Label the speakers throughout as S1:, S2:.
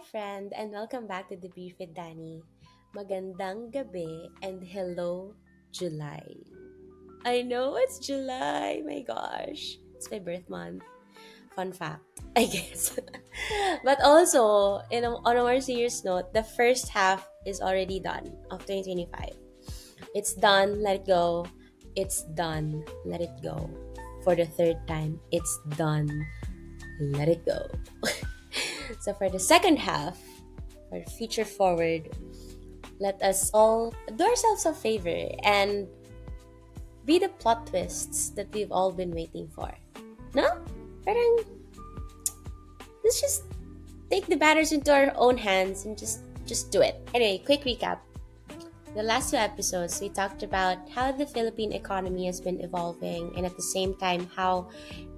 S1: friend, and welcome back to The Brief with Danny. Magandang gabi and hello, July. I know it's July, my gosh. It's my birth month. Fun fact, I guess. But also, on a more serious note, the first half is already done of 2025. It's done, let it go. It's done, let it go. For the third time, it's done, let it go. So for the second half, for future forward, let us all do ourselves a favor and be the plot twists that we've all been waiting for. No? Parang, let's just take the matters into our own hands and just do it. Anyway, quick recap. The last two episodes, we talked about how the Philippine economy has been evolving and at the same time how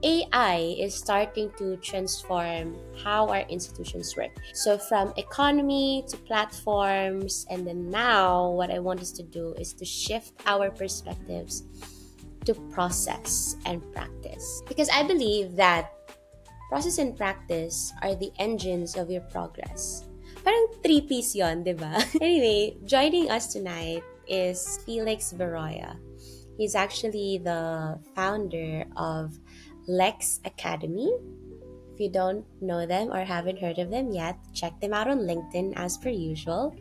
S1: AI is starting to transform how our institutions work. So from economy to platforms, and then now what I want us to do is to shift our perspectives to process and practice. Because I believe that process and practice are the engines of your progress. Parang three-piece yun, di ba? Anyway, joining us tonight is Felix Beroya. He's actually the founder of Lex Academy. If you don't know them or haven't heard of them yet, check them out on LinkedIn as per usual.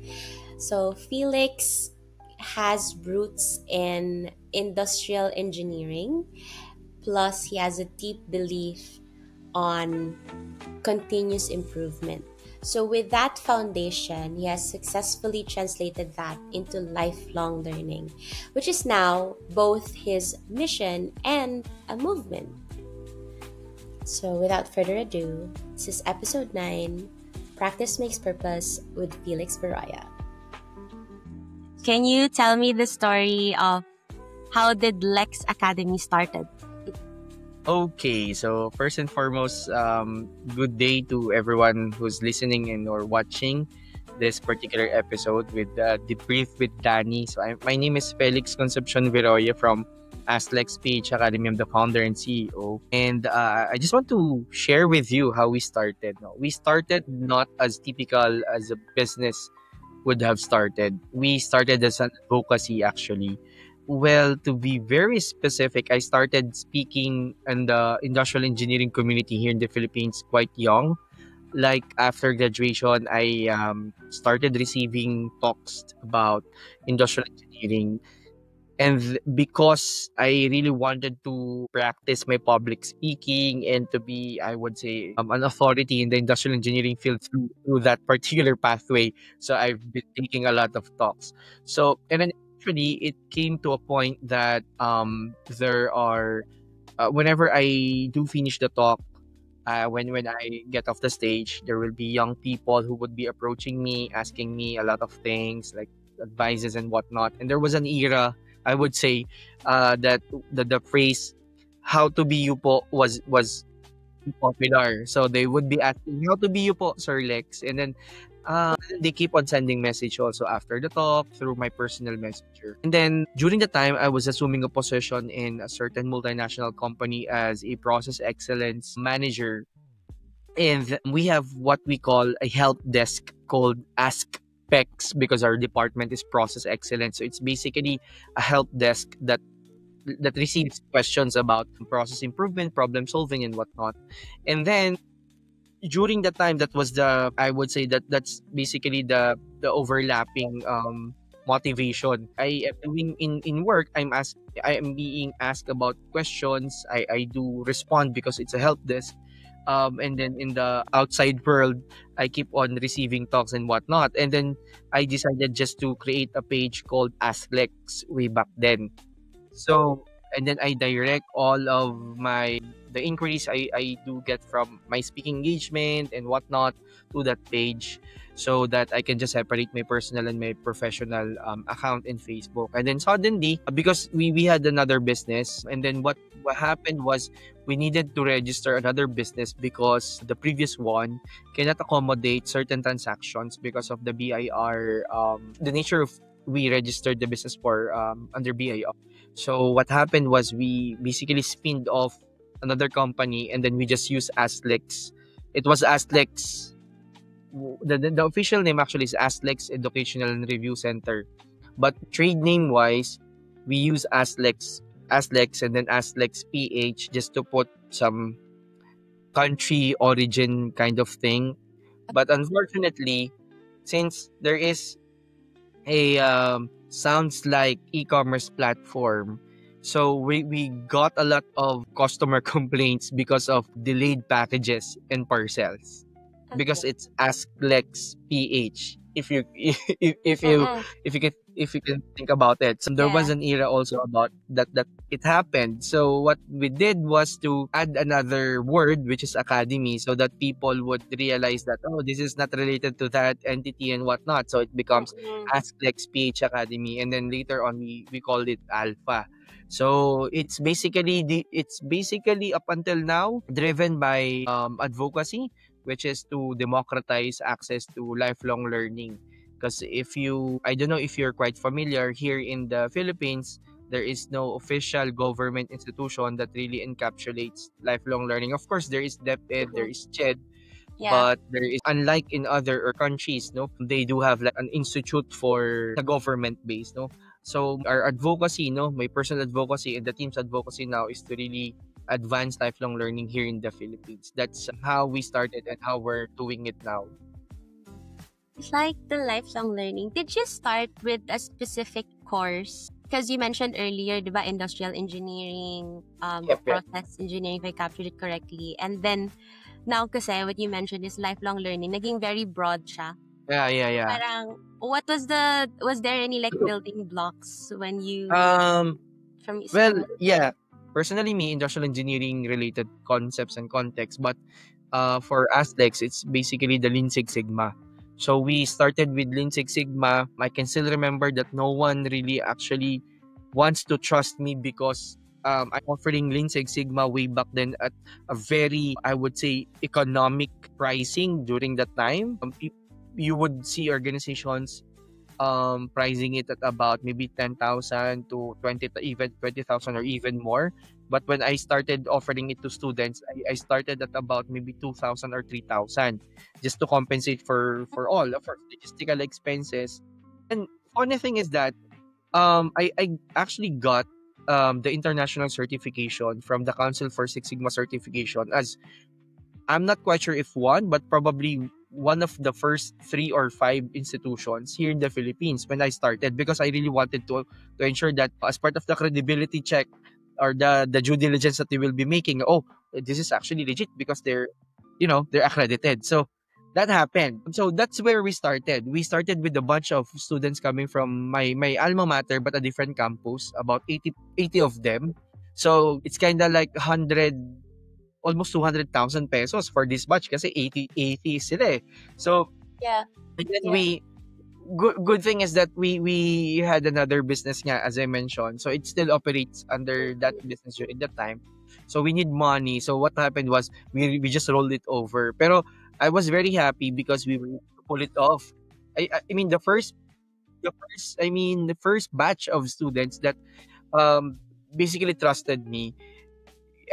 S1: So Felix has roots in industrial engineering, plus he has a deep belief on continuous improvement. So with that foundation, he has successfully translated that into lifelong learning, which is now both his mission and a movement. So without further ado, this is episode 9, Practice Makes Purpose with Felix Beroya. Can you tell me the story of how did Lex Academy started?
S2: Okay, so first and foremost, good day to everyone who's listening and or watching this particular episode with Debrief with Danny. So my name is Felix Concepcion Viroya from Aslex PH Academy. I'm the founder and CEO. And I just want to share with you how we started. No? We started not as typical as a business would have started. We started as an advocacy actually. Well, to be very specific, I started speaking in the industrial engineering community here in the Philippines quite young. Like after graduation, I started receiving talks about industrial engineering. And because I really wanted to practice my public speaking and to be, I would say, an authority in the industrial engineering field through that particular pathway. So I've been taking a lot of talks. So, and then actually, it came to a point that there are, whenever I do finish the talk, when I get off the stage, there will be young people who would be approaching me, asking me a lot of things like advices and whatnot. And there was an era, I would say, that the phrase "how to be you po" was popular. So they would be asking, "How to be you po, Sir Lex?" And then they keep on sending message also after the talk through my personal messenger. And then during the time, I was assuming a position in a certain multinational company as a process excellence manager. And we have what we call a help desk called Ask PEX because our department is process excellence. So it's basically a help desk that receives questions about process improvement, problem solving, and whatnot. And then during the time, that was the, I would say that's basically the overlapping motivation I am doing in work. I am being asked about questions. I do respond because it's a help desk. And then in the outside world, I keep on receiving talks and whatnot. And then I decided just to create a page called AskLex way back then. So, and then I direct all of the inquiries I do get from my speaking engagement and whatnot to that page so that I can just separate my personal and my professional account in Facebook. And then suddenly, because we had another business, and then what happened was we needed to register another business because the previous one cannot accommodate certain transactions because of the BIR, the nature of we registered the business for under BIR. So what happened was we basically spinned off another company and then we just used Aslex. It was Aslex the official name actually is Aslex Educational and Review Center, but trade name wise, we use Aslex and then Aslex PH just to put some country origin kind of thing. But unfortunately, since there is a sounds like e-commerce platform, so we got a lot of customer complaints because of delayed packages and parcels, because
S1: Okay.
S2: it's Asklex PH. If you
S1: Mm-mm.
S2: if you can think about it, so there was
S1: Yeah.
S2: an era also about that it happened. So what we did was to add another word, which is academy, so that people would realize that, oh, this is not related to that entity and whatnot. So it becomes
S1: Mm-mm.
S2: Asklex PH Academy, and then later on we called it Alpha. So it's basically up until now driven by advocacy, which is to democratize access to lifelong learning. Because if you, I don't know if you're quite familiar, here in the Philippines, there is no official government institution that really encapsulates lifelong learning. Of course, there is DepEd, there
S1: Mm-mm.
S2: is CHED,
S1: Yeah.
S2: but there is, unlike in other countries, no, they do have like an institute for the government base, no. So our advocacy, no, my personal advocacy and the team's advocacy now is to really advance lifelong learning here in the Philippines. That's how we started and how we're doing it now.
S1: It's like the lifelong learning. Did you start with a specific course? Because you mentioned earlier, diba, industrial engineering,
S2: Yep, yep.
S1: process engineering, if I captured it correctly. And then, now kasi what you mentioned is lifelong learning. Naging very broad siya.
S2: Yeah, yeah, yeah.
S1: Parang, was there any like building blocks when you,
S2: Um,
S1: from
S2: well,
S1: school?
S2: yeah. Personally, me, industrial engineering related concepts and context, but for Aztecs, it's basically the Lean Six Sigma. So we started with Lean Six Sigma. I can still remember that no one really actually wants to trust me because I'm offering Lean Six Sigma way back then at a very, I would say, economic pricing during that time. You would see organizations pricing it at about maybe 10,000 to 20, even 20,000 or even more. But when I started offering it to students, I started at about maybe 2,000 or 3,000 just to compensate for all of our logistical expenses. And funny thing is that I actually got the international certification from the Council for Six Sigma certification, as I'm not quite sure if one, but probably one of the first 3 or 5 institutions here in the Philippines when I started, because I really wanted to ensure that as part of the credibility check or the due diligence that they will be making, oh, this is actually legit because they're accredited. So that happened. So that's where we started. We started with a bunch of students coming from my alma mater, but a different campus, about 80 of them. So it's kind of like 100, almost 200,000 pesos for this batch kasi 80 sila eh. So,
S1: Yeah.
S2: and then
S1: Yeah.
S2: good thing is that we had another business nga, as I mentioned. So it still operates under that business during that time. So we need money. So what happened was we just rolled it over. Pero I was very happy because we were able to pull it off. I mean the first batch of students that basically trusted me,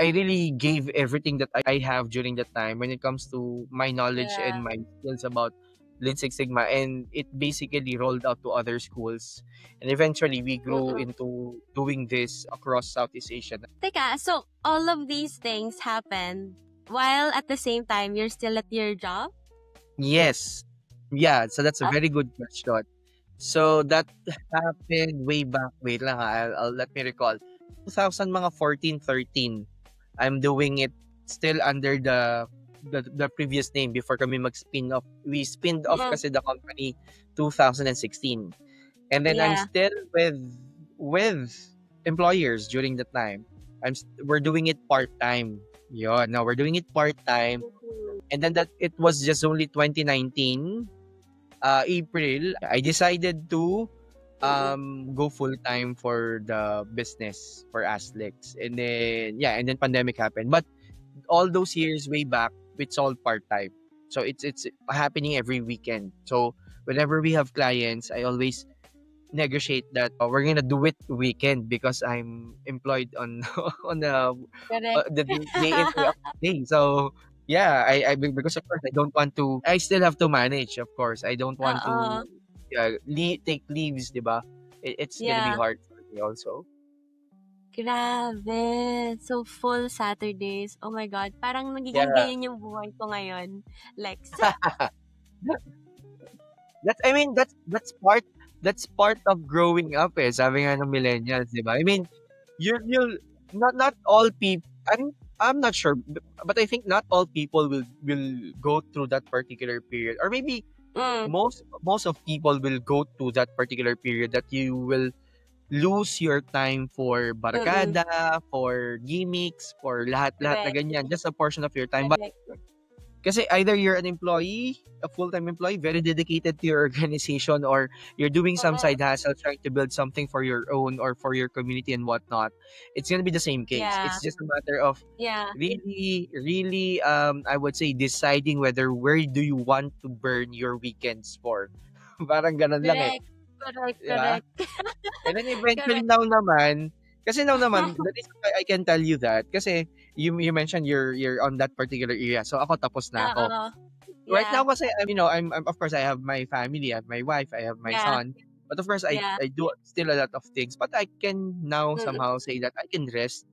S2: I really gave everything that I have during that time when it comes to my knowledge and
S1: Yeah.
S2: my skills about Lean Six Sigma, and it basically rolled out to other schools, and eventually we grew
S1: Mm-mm.
S2: into doing this across Southeast Asia.
S1: Teka, so all of these things happen while at the same time you're still at your job?
S2: Yes, yeah. So that's a
S1: Ah,
S2: very good question. So that happened way back. Wait lang, I'll let me recall. 2000 mga 14, 13. I'm doing it still under the previous name before kami mag-spin off. We spinned off
S1: mm,
S2: kasi the company 2016. And then I'm
S1: yeah.
S2: still with employers during that time. We're doing it part-time. Yeah, now we're doing it part-time. And then that it was just only 2019 April, I decided to
S1: Mm-mm.
S2: go full time for the business for Aslex. And then yeah, and then pandemic happened. But all those years way back, it's all part time. So it's happening every weekend. So whenever we have clients, I always negotiate that we're gonna do it weekend because I'm employed on on
S1: Correct.
S2: the day in day out day. So Yeah, because of course I don't want to. I still have to manage. Of course, I don't want to.
S1: Oo.
S2: Take leaves, diba? It's gonna be
S1: Yeah.
S2: hard for me also.
S1: Grabe. So, full Saturdays. Oh my God. Parang nagiging
S2: Yeah,
S1: ganyan yung buhay ko ngayon. Like,
S2: that's I mean that's part of growing up eh. Sabi nga ng millennials, diba? I mean, you'll not all people. I'm not sure, but I think not all people will go through that particular period, or maybe
S1: mm,
S2: most of people will go to that particular period that you will lose your time for
S1: mm-mm.
S2: barkada, for gimmicks, for lahat-lahat na
S1: Correct.
S2: ganyan, just a portion of your time. But
S1: Correct.
S2: kasi either you're an employee, a full-time employee, very dedicated to your organization, or you're doing some
S1: Mm-mm.
S2: side hustle, trying to build something for your own or for your community and whatnot. It's gonna be the same case.
S1: Yeah.
S2: It's just a matter of
S1: Yeah.
S2: really, I would say, deciding whether where do you want to burn your weekends for. Parang ganun lang eh.
S1: Correct. Correct.
S2: Di ba?
S1: Correct.
S2: And then eventually
S1: Correct.
S2: now naman, the reason why I can tell you that, kasi you mentioned you're on that particular area. So ako tapos na ako.
S1: Oo.
S2: Right
S1: Yeah.
S2: now kasi I'm of course I have my family, I have my wife, I have my
S1: Yeah.
S2: son. But of course I
S1: Yeah.
S2: I do still a lot of things, but I can now
S1: Mm-mm.
S2: somehow say that I can rest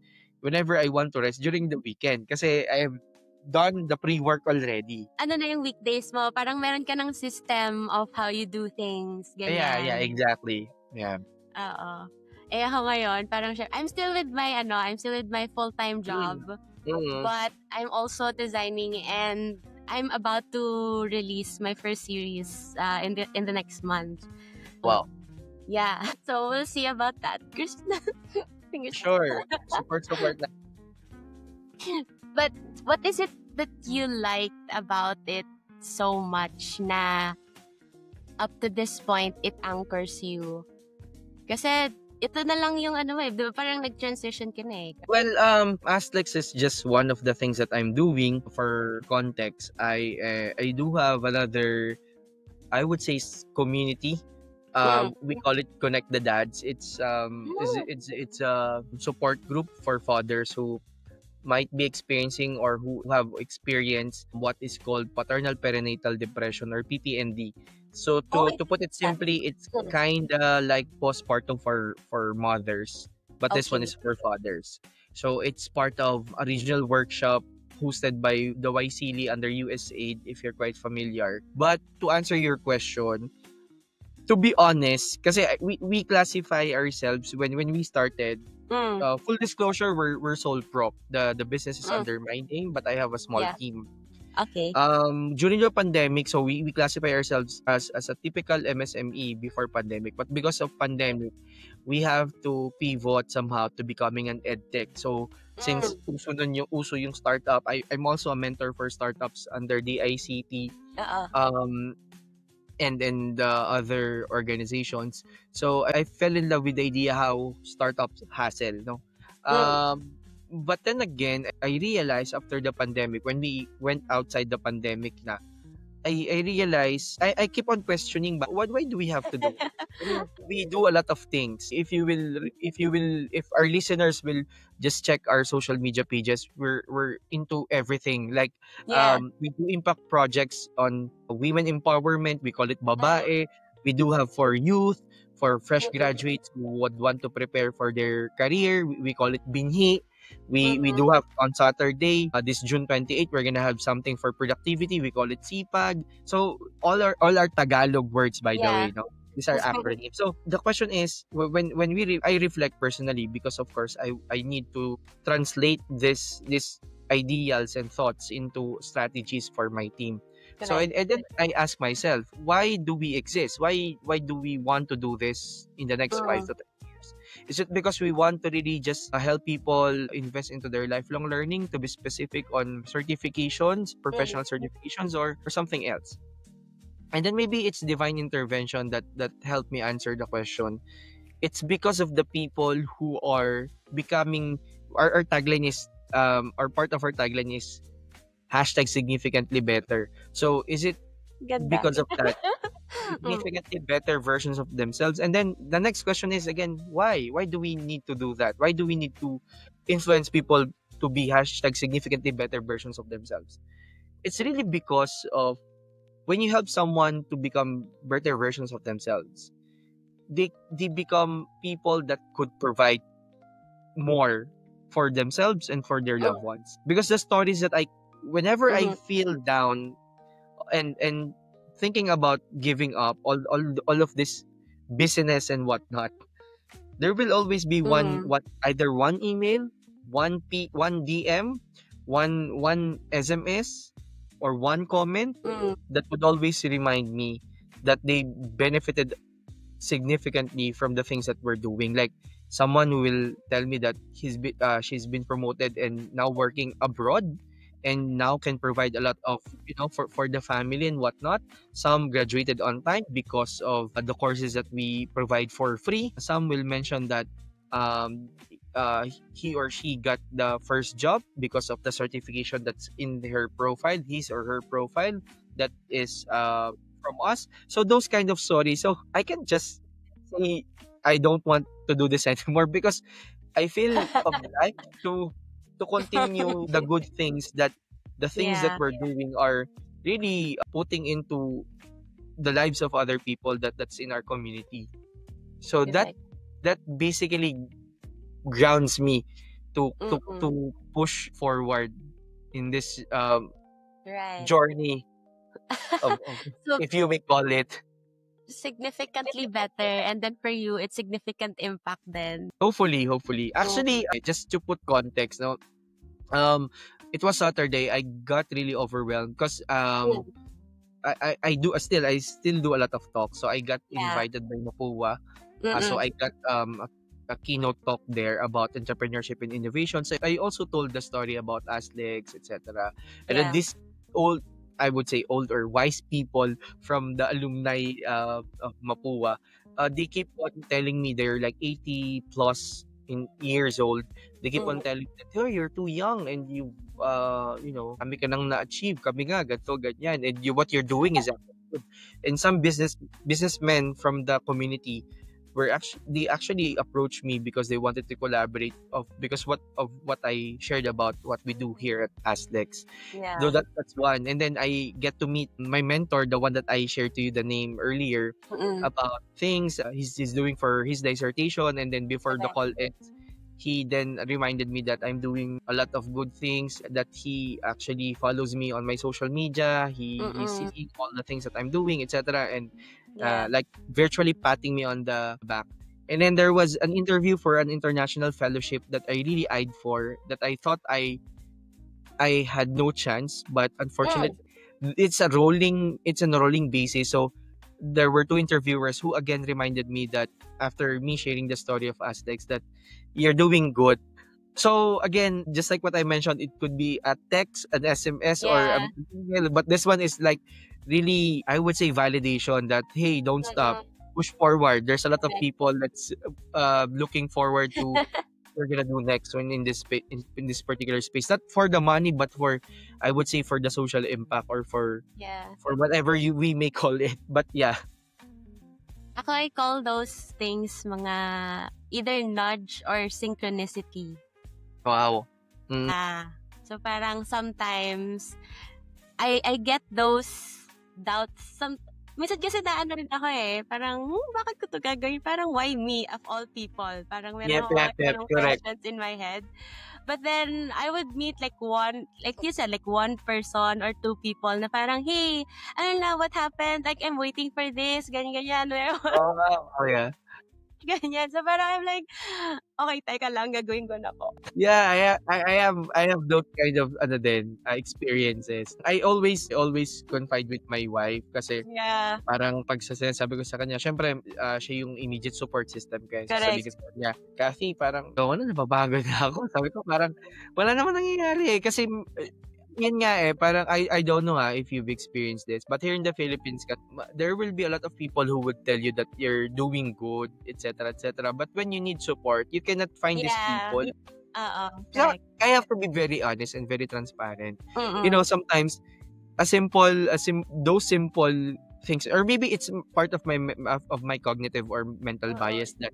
S2: whenever I want to rest during the weekend kasi I have done the pre-work already.
S1: Ano na yung weekdays mo? Parang meron ka ng system of how you do things.
S2: Yeah,
S1: Ganyan.
S2: exactly. Yeah.
S1: Oo. Eh ako ngayon, parang I'm still with my full-time job.
S2: Mm.
S1: But I'm also designing and I'm about to release my first series in the next month.
S2: Wow.
S1: Yeah. So we'll see about that. Krishna. Fingers
S2: Sure. Support na.
S1: But what is it that you liked about it so much na up to this point it anchors you? Kasi ito na lang yung di ba parang nag-transition ka na eh.
S2: Well, Asterix is just one of the things that I'm doing. For context, I do have another, I would say, community. We call it Connect the Dads. It's it's a support group for fathers who might be experiencing or who have experienced what is called paternal perinatal depression, or PPND. So to put it simply, it's kind of like postpartum for mothers, but this one
S1: Okay.
S2: is for fathers. So it's part of a regional workshop hosted by the YSEALI under USAID, if you're quite familiar. But to answer your question, to be honest, kasi we classify ourselves when we started. Full disclosure, we're sole prop. The business is under my name, but I have a small
S1: Yeah.
S2: team.
S1: Okay.
S2: During the pandemic, so we classify ourselves as a typical MSME before pandemic, but because of pandemic, we have to pivot somehow to becoming an edtech. So since uso yung startup, I'm also a mentor for startups under the ICT, um and other organizations. So I fell in love with the idea how startups hassle, no? But then again, I realized after the pandemic, when we went outside the pandemic na, I realized, I keep on questioning, but why do we have to do it? I mean, we do a lot of things. If our listeners will just check our social media pages, we're into everything. Like,
S1: Yeah.
S2: we do impact projects on women empowerment. We call it babae. We do have for youth, for fresh graduates who would want to prepare for their career. We call it binhi. We do have on Saturday, this June 28th, we're gonna have something for productivity. We call it sipag. So all our Tagalog words, by the way, no, these are acronyms. So the question is, I reflect personally, because of course I need to translate these ideals and thoughts into strategies for my team. So then I ask myself, why do we exist? Why do we want to do this in the next 5 to 10 years? Is it because we want to really just help people invest into their lifelong learning, to be specific on certifications, professional certifications, or something else? And then maybe it's divine intervention that helped me answer the question. It's because of the people who are becoming, our tagline is, or part of our tagline is hashtag significantly better. So is it
S1: Ganda.
S2: because of that, significantly better versions of themselves? And then the next question is again, why do we need to do that? Why do we need to influence people to be hashtag significantly better versions of themselves? it's really because of when you help someone to become better versions of themselves, they become people that could provide more for themselves and for their loved ones. Because the stories that whenever I
S1: Mm-hmm.
S2: feel down and thinking about giving up all of this business and whatnot, there will always be
S1: Mm-hmm.
S2: either one email, one DM, one SMS, or one comment
S1: Mm-hmm.
S2: that would always remind me that they benefited significantly from the things that we're doing. Like someone who will tell me that she's been promoted and now working abroad and now can provide a lot of for the family and whatnot. Some graduated on time because of the courses that we provide for free. Some will mention that um he or she got the first job because of the certification that's in her profile, his or her profile, that is from us. So those kind of stories. So I can just say I don't want to do this anymore because I feel obliged to continue the good things that the things that
S1: Yeah,
S2: we're doing are really putting into the lives of other people that's in our community. So
S1: correct.
S2: that basically grounds me
S1: Mm-mm.
S2: to push forward in this
S1: Right.
S2: journey of
S1: So
S2: if you may call it.
S1: significantly better, and then for you, it's significant impact then.
S2: Hopefully.
S1: Mm.
S2: Actually, just to put context, no, um, it was Saturday. I got really overwhelmed because
S1: Mm.
S2: I still do a lot of talk. So I got
S1: Yeah.
S2: invited by Mapua. So
S1: Mm-mm.
S2: I got a keynote talk there about entrepreneurship and innovation. So I also told the story about Aslex, etc. And then
S1: Yeah.
S2: this old, I would say old or wise people from the alumni of Mapua, they keep on telling me they're like 80 plus in years old. They keep on
S1: Mm.
S2: telling that, "Oh, you're too young and kami ka nang na-achieve, kami nga ganito ganyan, and what you're doing is actually good." And some businessmen from the community they actually approached me because they wanted to collaborate because what I shared about what we do here at Aslex. So
S1: Yeah.
S2: that's one. And then I get to meet my mentor, the one that I shared to you the name earlier,
S1: Mm-mm.
S2: about things he's doing for his dissertation. And then before the
S1: Correct.
S2: call ends, he then reminded me that I'm doing a lot of good things, that he actually follows me on my social media. He's
S1: Mm-mm.
S2: seeing all the things that I'm doing, etc. And
S1: Yeah.
S2: like virtually patting me on the back. And then there was an interview for an international fellowship that I really eyed for, that I thought I had no chance, but
S1: Mm.
S2: unfortunately it's on a rolling basis. So there were two interviewers who again reminded me that after me sharing the story of Aztecs, that you're doing good. So again, just like what I mentioned, it could be a text, an SMS, or
S1: Yeah.
S2: an email, but this one is like really, I would say, validation that hey, don't stop,
S1: Mm-mm.
S2: push forward. There's a lot of
S1: Correct.
S2: people that's looking forward to we're gonna do next when in in this particular space, not for the money but for, I would say, for the social impact, or
S1: Yeah.
S2: for whatever we may call it. But yeah.
S1: Ako, I call those things mga either nudge or synchronicity.
S2: Wow. Mm.
S1: So parang sometimes I get those doubts. Minsan kasi naano rin ako eh. Parang, bakit ko to gagawin? Parang, why me of all people? Parang meron ako ganong
S2: Correct.
S1: questions in my head. But then, I would meet like you said, like one person or two people na parang, hey, ano na, what happened? Like, I'm waiting for this, ganyan.
S2: Oh yeah.
S1: Ganyan. So parang I'm like, okay, teka lang, gagawin ko na po.
S2: Yeah, I have those kind of experiences. I always confide with my wife kasi
S1: Yeah,
S2: parang pag sabi ko sa kanya, syempre siya yung immediate support system ko. Sabi
S1: correct.
S2: ko sa kanya, Kathy, parang nababago na ako. Sabi ko parang wala naman nangyayari eh. Kasi yun nga eh, parang I don't know if you've experienced this, but here in the Philippines, there will be a lot of people who would tell you that you're doing good, etc., etc. But when you need support, you cannot find these
S1: Yeah.
S2: people.
S1: Oo,
S2: So,
S1: correct.
S2: I have to be very honest and very transparent.
S1: Mm-mm.
S2: Sometimes those simple things, or maybe it's part of my cognitive or mental bias, that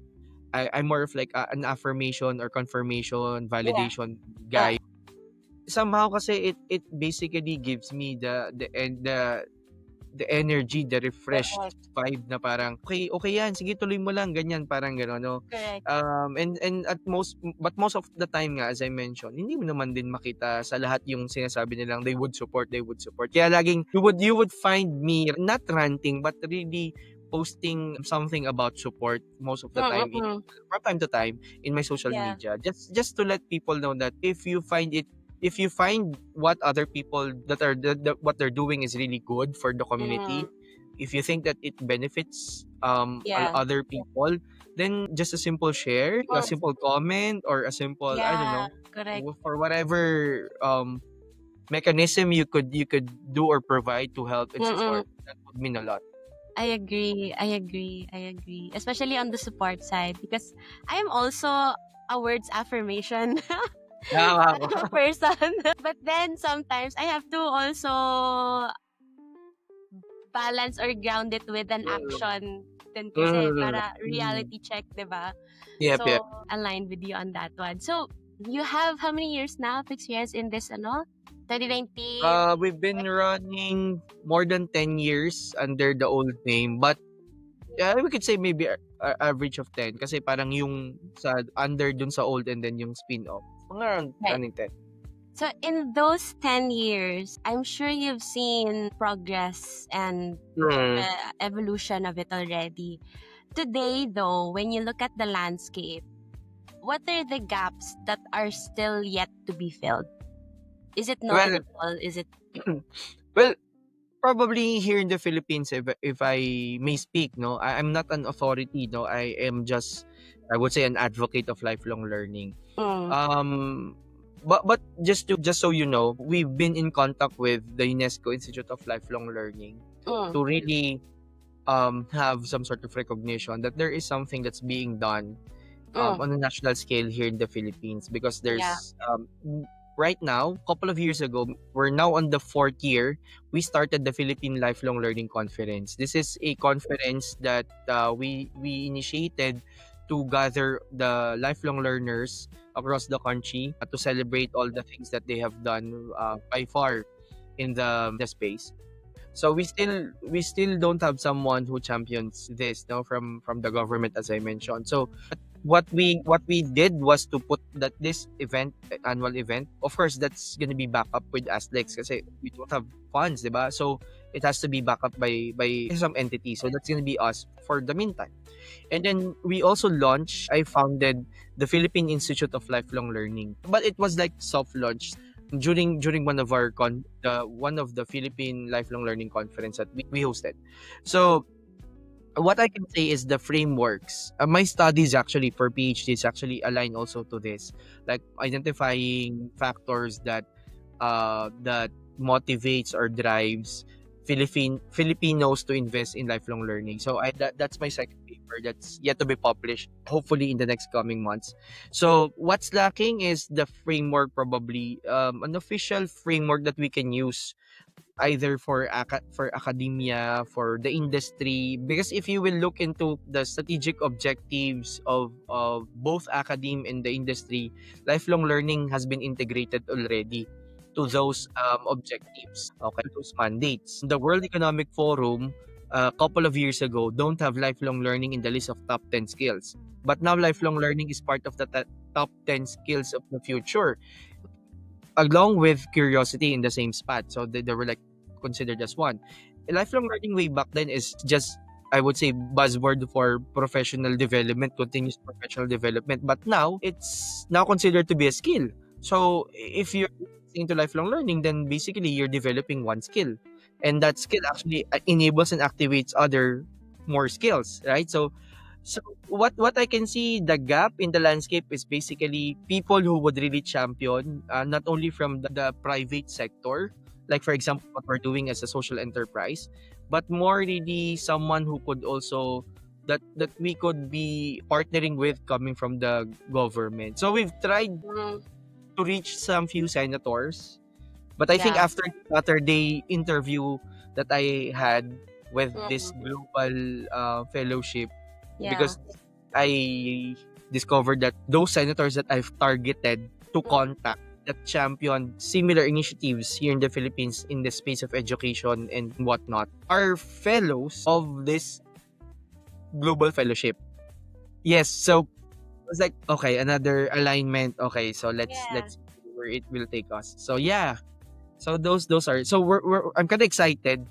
S2: I'm more of like an affirmation or confirmation validation guy. somehow kasi it basically gives me the energy, the refreshed
S1: Correct.
S2: vibe na parang, okay, okay yan, sige tuloy mo lang, ganyan, parang gano'n, no?
S1: Correct.
S2: And but most of the time nga, as I mentioned, hindi mo naman din makita sa lahat yung sinasabi nilang they would support. Kaya laging, you would find me not ranting, but really posting something about support most of the time from time to time in my social
S1: Yeah.
S2: media, just to let people know that if you find what other people that are what they're doing is really good for the community, if you think that it benefits
S1: Yeah.
S2: other people, then just a simple share, a simple comment, or a simple, I don't
S1: Yeah.
S2: know,
S1: Correct.
S2: for whatever mechanism you could do or provide to help and support, that would mean a lot.
S1: I agree. Especially on the support side, because I am also a words affirmation person. But then sometimes I have to also balance or ground it with an action din kasi para reality check, diba?
S2: Yep,
S1: So,
S2: yep.
S1: aligned with you on that one. So, you have how many years now of experience in this, 2019?
S2: We've been running more than 10 years under the old name, but we could say maybe average of 10 kasi parang yung sa under dun sa old and then yung spin-off. Mga around
S1: Right.
S2: 10.
S1: So, in those 10 years, I'm sure you've seen progress and evolution of it already. Today, though, when you look at the landscape, what are the gaps that are still yet to be filled? Is it noticeable? Is it...
S2: Well, probably here in the Philippines, if I may speak, no, I'm not an authority, no, I am just, I would say, an advocate of lifelong learning. But just so you know, we've been in contact with the UNESCO Institute of Lifelong Learning to really have some sort of recognition that there is something that's being done on a national scale here in the Philippines, because there's right now, a couple of years ago, we're now on the 4th year, we started the Philippine Lifelong Learning Conference. This is a conference that we initiated to gather the lifelong learners across the country to celebrate all the things that they have done by far in the space. So we still don't have someone who champions this, no, from the government, as I mentioned. So what we did was to put that this annual event, of course, that's gonna be backed up with ASLEX kasi we don't have funds, diba? So it has to be backed up by some entity. So that's gonna be us for the meantime. And then we also I founded the Philippine Institute of Lifelong Learning, but it was like soft launch during one of our one of the Philippine Lifelong Learning Conference that we hosted. So what I can say is the frameworks. My studies actually for PhDs actually align also to this, like identifying factors that motivates or drives Filipinos to invest in lifelong learning. So that's my second paper that's yet to be published, hopefully in the next coming months. So what's lacking is the framework, probably an official framework that we can use either for academia, for the industry, because if you will look into the strategic objectives of both academe and the industry, lifelong learning has been integrated already to those objectives, okay, those mandates. The World Economic Forum a couple of years ago don't have lifelong learning in the list of top 10 skills, but now lifelong learning is part of the top 10 skills of the future, along with curiosity in the same spot. So they were like considered as one. Lifelong learning way back then is just, I would say, buzzword for professional development, continuous professional development. But now it's now considered to be a skill. So if you're into lifelong learning, then basically you're developing one skill, and that skill actually enables and activates other more skills, right? So what I can see, the gap in the landscape is basically people who would really champion, not only from the private sector, like for example what we're doing as a social enterprise, but more really someone who could also that we could be partnering with coming from the government. So we've tried to reach some few senators, but I think after the Saturday interview that I had with this global fellowship, because I discovered that those senators that I've targeted to contact that championed similar initiatives here in the Philippines in the space of education and whatnot are fellows of this global fellowship. Yes, so it was like, okay, another alignment. Okay, so
S1: Yeah.
S2: let's see where it will take us. So yeah, so those are, so I'm kind of excited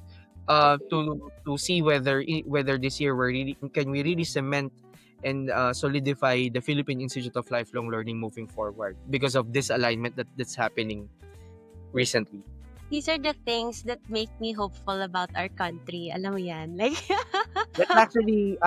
S2: to see whether this year we really cement and solidify the Philippine Institute of Lifelong Learning moving forward because of this alignment that's happening recently.
S1: These are the things that make me hopeful about our country. Alam mo yan? Like,
S2: That's actually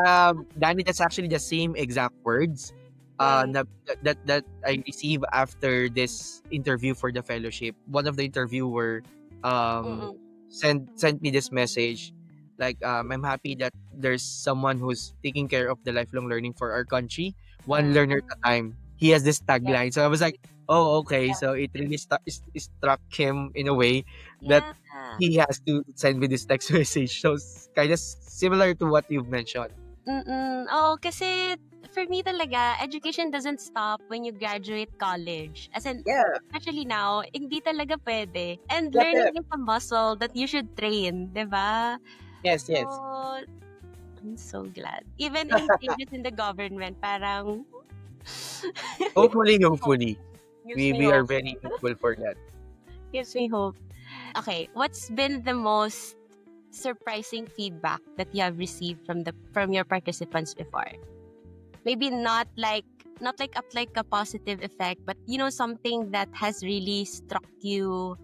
S2: Danny, that's actually the same exact words that I received after this interview for the fellowship. One of the interviewer
S1: Mm-mm.
S2: sent me this message like, I'm happy that there's someone who's taking care of the lifelong learning for our country, one learner at a time. He has this tagline. So I was like, oh, okay. So it really struck him in a way that
S1: Yeah.
S2: he has to send me this text message. So kind of similar to what you've mentioned.
S1: Oo, kasi for me talaga, education doesn't stop when you graduate college. As in,
S2: Yeah.
S1: especially now, hindi talaga pwede. And
S2: Yeah,
S1: learning is a muscle that you should train, di ba?
S2: Yes, yes.
S1: So, I'm so glad. Even in changes in the government, parang
S2: Hopefully.
S1: gives
S2: We
S1: me
S2: are
S1: hope.
S2: very hopeful for that.
S1: Gives me hope. Okay, what's been the most surprising feedback that you have received from your participants before? Maybe not like a positive effect, but something that has really struck you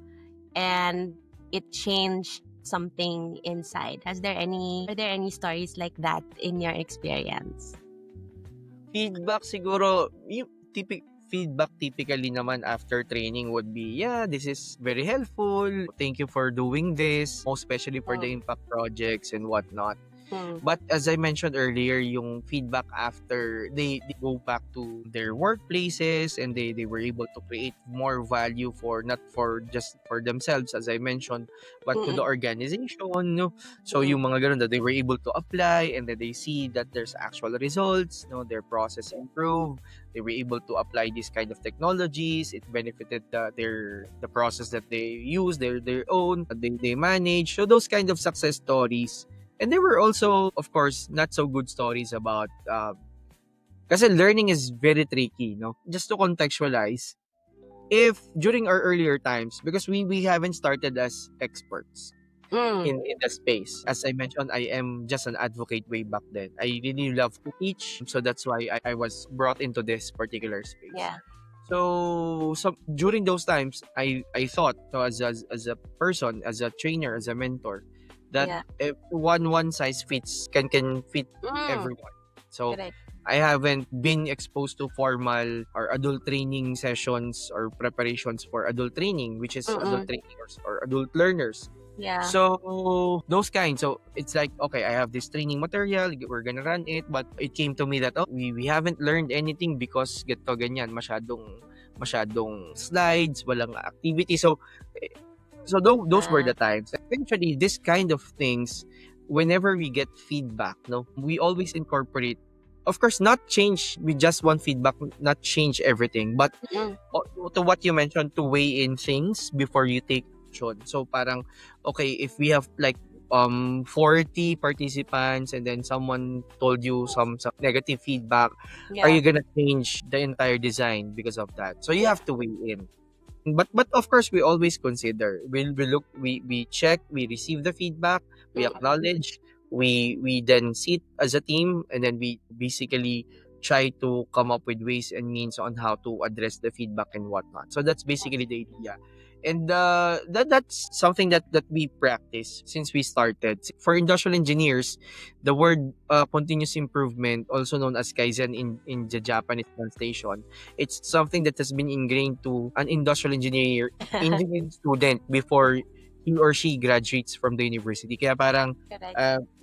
S1: and it changed something inside. Are there any stories like that in your experience?
S2: Feedback siguro, yung feedback typically naman after training would be, yeah, this is very helpful. Thank you for doing this, most especially for the impact projects and whatnot. But as I mentioned earlier, yung feedback after they go back to their workplaces and they were able to create more value for not for just for themselves, as I mentioned, but to the organization. No? So yung mga ganun that they were able to apply and that they see that there's actual results, no, their process improved. They were able to apply these kind of technologies. It benefited the process that they use, their own, they manage. So those kind of success stories. And there were also, of course, not so good stories about, kasi learning is very tricky, no? Just to contextualize, if during our earlier times, because we haven't started as experts in the space. As I mentioned, I am just an advocate way back then. I really love to teach, so that's why I was brought into this particular space.
S1: Yeah.
S2: So during those times, I thought, so as a person, as a trainer, as a mentor, that if one size fits can fit everyone. So
S1: Correct.
S2: I haven't been exposed to formal or adult training sessions or preparations for adult training, which is adult trainers or adult learners.
S1: Yeah.
S2: So those kinds. So it's like, okay, I have this training material, we're gonna run it, but it came to me that we haven't learned anything because ganito ganyan, masyadong slides, walang activity. So those were the times. Eventually, this kind of things, whenever we get feedback, no, we always incorporate. Of course, not change with just one feedback, not change everything, but to what you mentioned, to weigh in things before you take action. So parang, okay, if we have like 40 participants and then someone told you some negative feedback, are you gonna change the entire design because of that? So you have to weigh in. But of course, we always consider. We look, we check, we receive the feedback, we acknowledge, we then sit as a team, and then we basically try to come up with ways and means on how to address the feedback and whatnot. So that's basically the idea. And that's something that we practice since we started. For industrial engineers, the word continuous improvement, also known as Kaizen in the Japanese translation, it's something that has been ingrained to an industrial engineering student before he or she graduates from the university. Kaya parang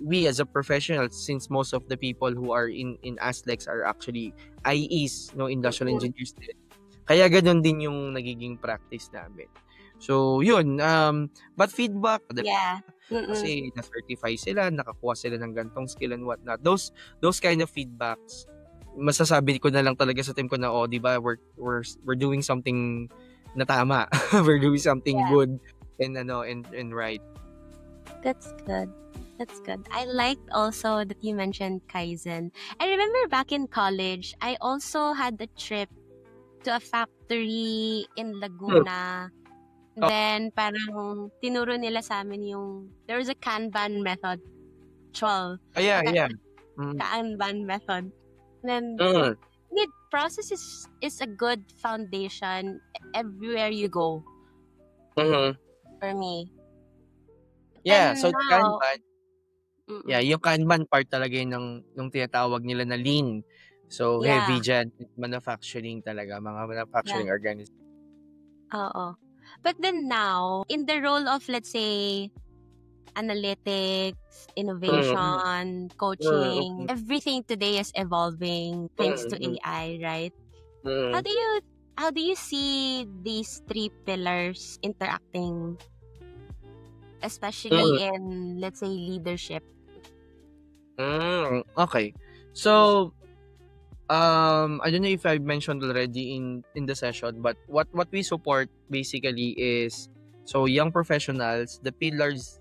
S2: we as a professional, since most of the people who are in ASLEX are actually IEs, no, industrial engineers din. Kaya ganun din yung nagiging practice namin. So, yun. But feedback, kasi na-certify sila, nakakuha sila ng gantong skill and whatnot. Those kind of feedbacks, masasabi ko na lang talaga sa team ko na, di ba, we're doing something na tama. We're doing something
S1: Yeah.
S2: good and right.
S1: That's good. That's good. I liked also that you mentioned Kaizen. I remember back in college, I also had a trip to a factory in
S2: Hmm.
S1: Laguna.
S2: Oh,
S1: Then, parang tinuro nila sa amin yung, there was a Kanban method. 12.
S2: yeah,
S1: Ka-
S2: yeah. Mm.
S1: Kanban method. Then,
S2: Mm.
S1: process is a good foundation everywhere you go
S2: Mhm.
S1: for me.
S2: Yeah,
S1: Then
S2: so
S1: now,
S2: Kanban, yeah,
S1: mm-mm.
S2: yung Kanban part talaga yun ng tinatawag nila na lean. So, heavy
S1: Yeah,
S2: dyan, manufacturing talaga, mga
S1: yeah,
S2: manufacturing organization.
S1: oo. But then now, in the role of, let's say, analytics,
S2: Mm,
S1: innovation, coaching,
S2: mm,
S1: everything today is evolving thanks to
S2: mm,
S1: AI, right? How
S2: mm,
S1: do you how do you see these three pillars interacting, especially
S2: mm,
S1: in, let's say, leadership?
S2: okay. So, I don't know if I mentioned already in the session, but what we support basically is, so young professionals. The pillars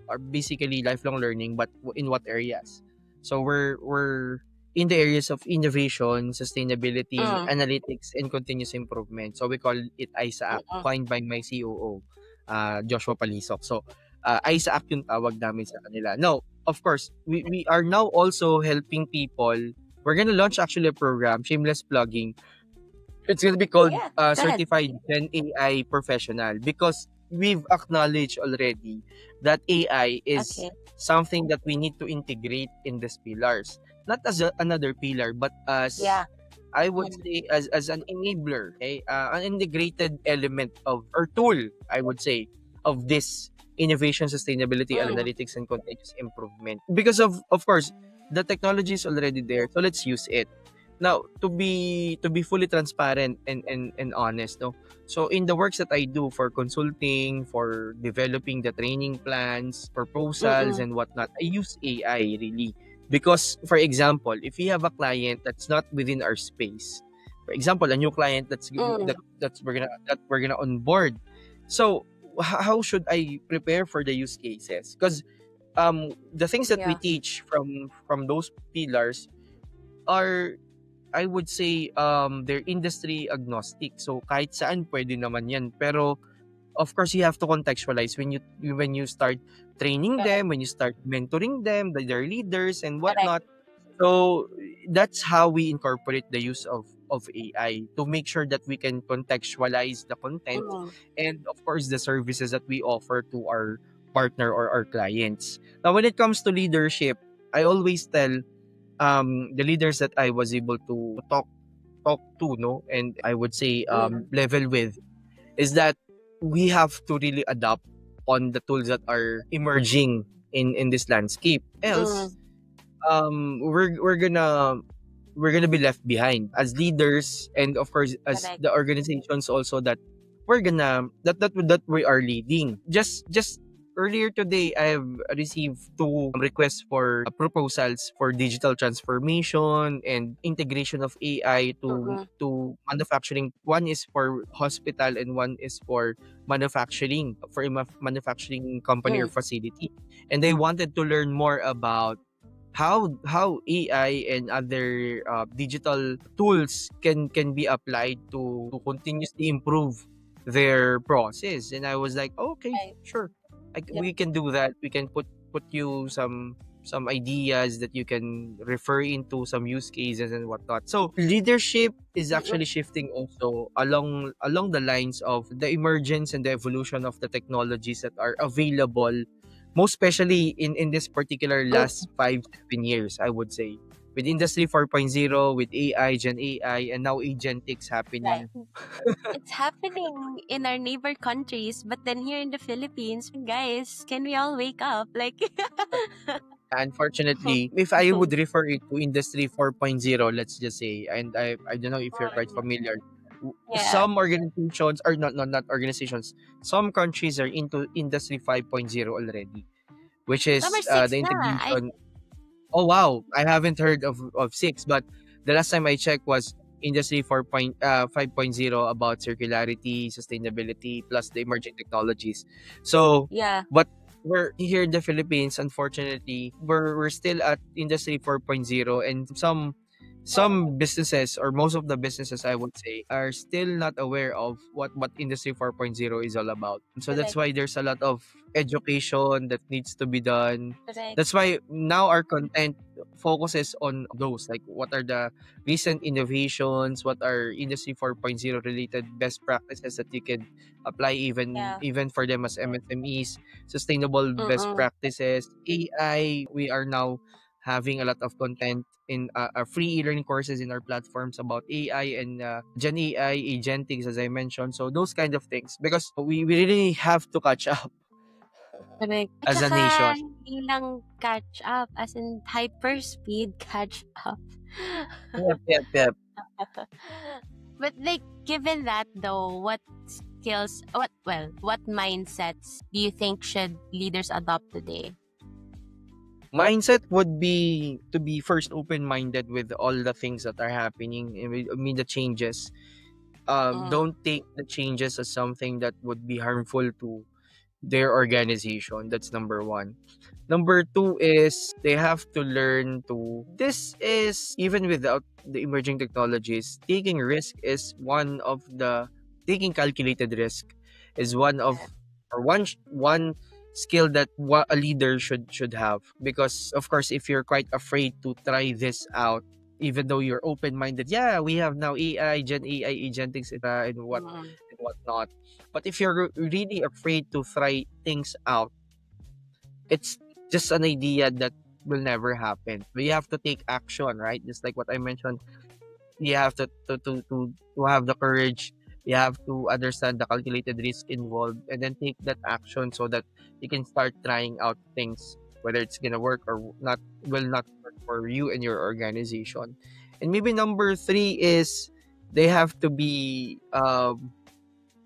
S2: are basically lifelong learning, but in what areas? So we're in the areas of innovation, sustainability,
S1: Mm,
S2: analytics, and continuous improvement. So we call it ISAAC,
S1: mm-mm,
S2: coined by my COO, Joshua Palisok. So ISAAC yung tawag namin sa kanila. Now, of course, we are now also helping people. We're gonna launch actually a program, shameless plugging. It's gonna be called
S1: yeah, go ahead.
S2: Certified Gen AI Professional, because we've acknowledged already that AI is
S1: Okay.
S2: something that we need to integrate in these pillars. Not as another pillar, but as,
S1: Yeah.
S2: I would
S1: Mm,
S2: say, as an enabler, okay? An integrated element of, or tool, I would say, of this innovation, sustainability,
S1: mm,
S2: analytics, and continuous improvement. Because of course, the technology is already there, so let's use it. Now, to be fully transparent and honest, no. So in the works that I do for consulting, for developing the training plans, proposals,
S1: mm-mm,
S2: and whatnot, I use AI really. Because, for example, if we have a client that's not within our space, for example, a new client
S1: mm,
S2: that we're gonna onboard, so how should I prepare for the use cases? Because the things that we
S1: yeah.
S2: teach from those pillars are, I would say, they're industry agnostic. So kahit saan pwede naman yan. Pero of course you have to contextualize when you start training
S1: Correct.
S2: them, when you start mentoring them, their leaders and
S1: Correct.
S2: whatnot. So that's how we incorporate the use of AI to make sure that we can contextualize the content
S1: Mm,
S2: and of course the services that we offer to our partner or our clients. Now when it comes to leadership, I always tell the leaders that I was able to talk to, no, and I would say
S1: mm,
S2: level with, is that we have to really adapt on the tools that are emerging in this landscape. Else,
S1: mm,
S2: we're gonna be left behind as leaders, and of course as
S1: correct.
S2: the organizations also that that we are leading. Just earlier today, I've received two requests for proposals for digital transformation and integration of AI to
S1: Mm-mm,
S2: manufacturing. One is for hospital and one is for manufacturing, for a manufacturing company or
S1: mm,
S2: facility, and they wanted to learn more about how AI and other digital tools can be applied to continuously improve their process. And I was like, okay,
S1: right.
S2: sure,
S1: Yep.
S2: we can do that. We can put you some ideas that you can refer into some use cases and whatnot. So leadership is
S1: Mm-mm,
S2: actually shifting also along the lines of the emergence and the evolution of the technologies that are available, most especially in this particular
S1: mm,
S2: last 5-7 years, I would say, with Industry 4.0, with AI, Gen AI, and now Agentics
S1: right.
S2: happening.
S1: It's happening in our neighbor countries, but then here in the Philippines, guys, can we all wake up? Like,
S2: Unfortunately, if I would refer it to Industry 4.0, let's just say, and I don't know if you're quite familiar,
S1: yeah.
S2: some organizations, or not organizations, some countries are into Industry 5.0 already, which
S1: Summer
S2: is
S1: six
S2: the
S1: na. I
S2: integration. Oh wow, I haven't heard of six, but the last time I checked was Industry 5.0 about circularity, sustainability, plus the emerging technologies. So,
S1: Yeah.
S2: but we're here in the Philippines, unfortunately, we're still at Industry 4.0, and some businesses, or most of the businesses I would say, are still not aware of what Industry 4.0 is all about. So that's
S1: Correct.
S2: why there's a lot of education that needs to be done.
S1: Correct.
S2: That's why now our content focuses on those, like what are the recent innovations, what are Industry 4.0 related best practices that you can apply even
S1: Yeah.
S2: even for them as MSMEs, sustainable best
S1: Mm-mm.
S2: practices, AI. We are now having a lot of content in free e-learning courses in our platforms about AI and Gen AI, agentics, as I mentioned. So those kind of things, because we really have to catch up
S1: Correct. At
S2: as a
S1: saka,
S2: nation.
S1: hindi lang catch up, as in hyper speed catch up.
S2: Yep, yep, yep.
S1: But like, given that though, what skills, what mindsets do you think should leaders adopt today?
S2: Mindset would be to be first open-minded with all the things that are happening. I mean the changes.
S1: Mm.
S2: Don't take the changes as something that would be harmful to their organization. That's number one. Number two is they have to learn to. This is even without the emerging technologies. Taking risk is one of the. Taking calculated risk is one of, or one skill that a leader should have, because of course if you're quite afraid to try this out, even though you're open minded, yeah, we have now AI, Gen AI, agentics, and
S1: Mm.
S2: whatnot. But if you're really afraid to try things out, it's just an idea that will never happen. So you have to take action, right? Just like what I mentioned, you have to have the courage. You have to understand the calculated risk involved, and then take that action so that you can start trying out things, whether it's gonna work or not, will not work for you and your organization. And maybe number three is they have to be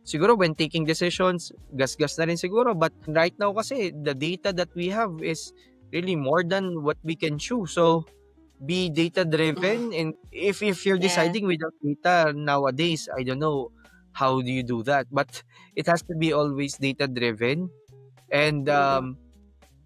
S2: siguro when taking decisions, gas-gas na rin siguro. But right now kasi, the data that we have is really more than what we can chew. So, be data-driven. And if you're
S1: Yeah.
S2: deciding without data nowadays, I don't know how do you do that. But it has to be always data-driven. And
S1: Mm-mm.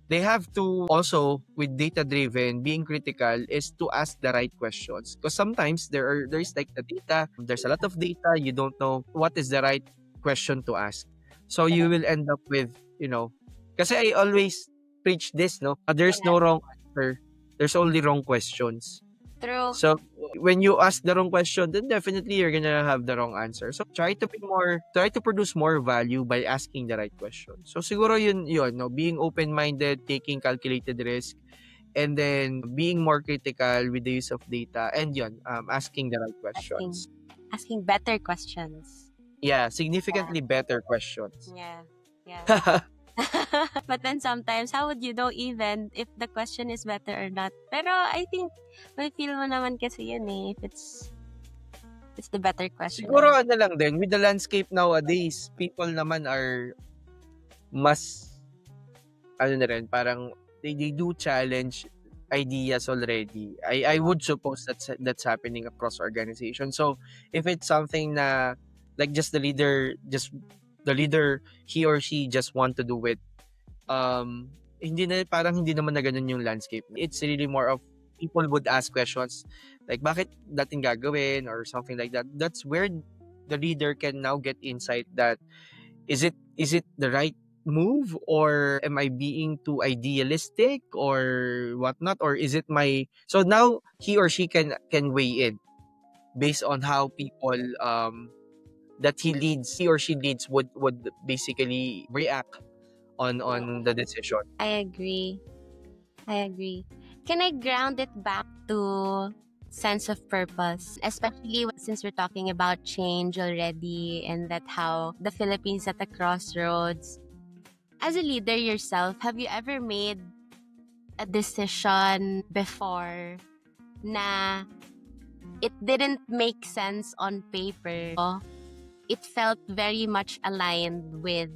S2: they have to also, with data-driven, being critical is to ask the right questions. Because sometimes there's like the data, there's a lot of data, you don't know what is the right question to ask. So you will end up with, kasi I always preach this, no? There's
S1: Yeah.
S2: no wrong answer. There's only wrong questions.
S1: True.
S2: So when you ask the wrong question, then definitely you're gonna have the wrong answer. So try to produce more value by asking the right question. So siguro yun, no, being open-minded, taking calculated risk, and then being more critical with the use of data, and asking the right
S1: Asking
S2: questions.
S1: asking better questions.
S2: Yeah, significantly better questions.
S1: Yeah. Yeah. But then sometimes, how would you know even if the question is better or not? Pero I think, may feel mo naman kasi yun if it's the better question.
S2: Siguro lang din, with the landscape nowadays, people naman are mas, na rin, parang they do challenge ideas already. I would suppose that's happening across organizations. So if it's something na like just the leader, he or she just want to do it, hindi naman na ganun yung landscape. It's really more of people would ask questions like bakit dating gagawin or something like that. That's where the leader can now get insight that is it the right move, or am I being too idealistic or whatnot, or is it my, so now he or she can weigh in based on how people that he or she leads would basically react on the decision.
S1: I agree. Can I ground it back to sense of purpose, especially since we're talking about change already, and that how the Philippines at the crossroads. As a leader yourself, have you ever made a decision before na it didn't make sense on paper? It felt very much aligned with